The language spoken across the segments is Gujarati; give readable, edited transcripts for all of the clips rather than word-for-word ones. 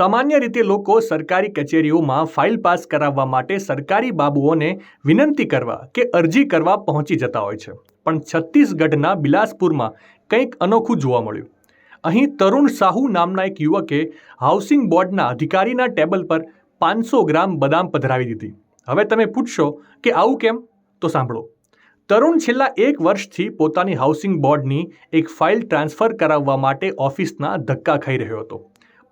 સામાન્ય રીતે લોકો સરકારી કચેરીઓમાં ફાઇલ પાસ કરાવવા માટે સરકારી બાબુઓને વિનંતી કરવા કે અરજી કરવા પહોંચી જતા હોય છે, પણ છત્તીસગઢના બિલાસપુરમાં કંઈક અનોખું જોવા મળ્યું. અહીં તરુણ સાહુ નામના એક યુવકે હાઉસિંગ બોર્ડના અધિકારીના ટેબલ પર 500 ગ્રામ બદામ પધરાવી દીધી. હવે તમે પૂછશો કે આવું કેમ? તો સાંભળો. તરુણ છેલ્લા 1 વર્ષથી પોતાની હાઉસિંગ બોર્ડની એક ફાઇલ ટ્રાન્સફર કરાવવા માટે ઓફિસના ધક્કા ખાઈ રહ્યો હતો,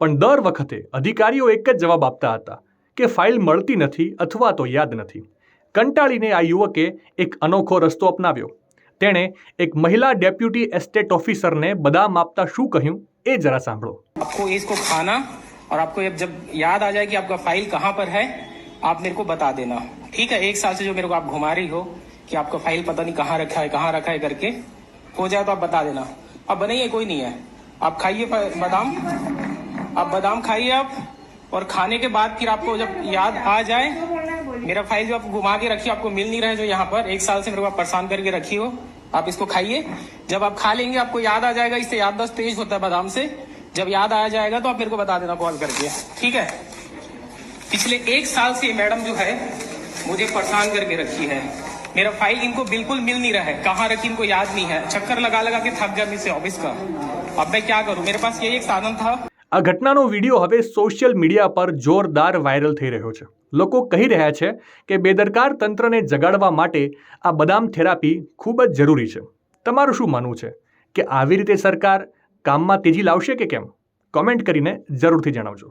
પણ દર વખતે અધિકારીઓ એક જ જવાબ આપતા હતા કે ફાઇલ મળતી નથી અથવા તો યાદ નથી. કંટાળીને આ યુવકે એક અનોખો રસ્તો અપનાવ્યો. તેણે એક મહિલા ડેપ્યુટી એસ્ટેટ ઓફિસરને બદામ આપતા શું કહ્યું એ જરા સાંભળો. आपको इसको खाना और आपको जब याद आ जाए कि आपका फाइल कहाँ पर है, आप मेरे को बता देना, ठीक है? 1 साल से जो मेरे को आप घुमा रही हो कि आपका फाइल पता नहीं कहाँ रखा है करके, हो जाए तो आप बता देना. अब बनाइए, कोई नहीं है, आप खाइए बादाम, आप बादाम खाइए आप, और खाने के बाद फिर आपको जब याद आ जाए, मेरा फाइल जो आप घुमा के रखी, आपको मिल नहीं रहा है जो यहाँ पर 1 साल से मेरे को आप परेशान करके रखी हो, आप इसको खाइए. जब आप खा लेंगे आपको याद आ जाएगा, इससे याददाश्त तेज होता है बादाम से. जब याद आ जाएगा तो आप मेरे को बता देना कॉल करके, ठीक है? पिछले 1 साल से मैडम जो है मुझे परेशान करके रखी है. मेरा फाइल इनको बिल्कुल मिल नहीं रहा है, कहाँ रखी इनको याद नहीं है. चक्कर लगा लगा के थक गया मुझसे ऑफिस का. अब मैं क्या करूं? मेरे पास यही एक साधन था. આ ઘટનાનો વિડીયો હવે સોશિયલ મીડિયા પર જોરદાર વાયરલ થઈ રહ્યો છે. લોકો કહી રહ્યા છે કે બેદરકાર તંત્રને જગાડવા માટે આ બદામ થેરાપી ખૂબ જ જરૂરી છે. તમારું શું માનવું છે કે આવી રીતે સરકાર કામમાં તેજી લાવશે કે કેમ? કોમેન્ટ કરીને જરૂરથી જણાવજો.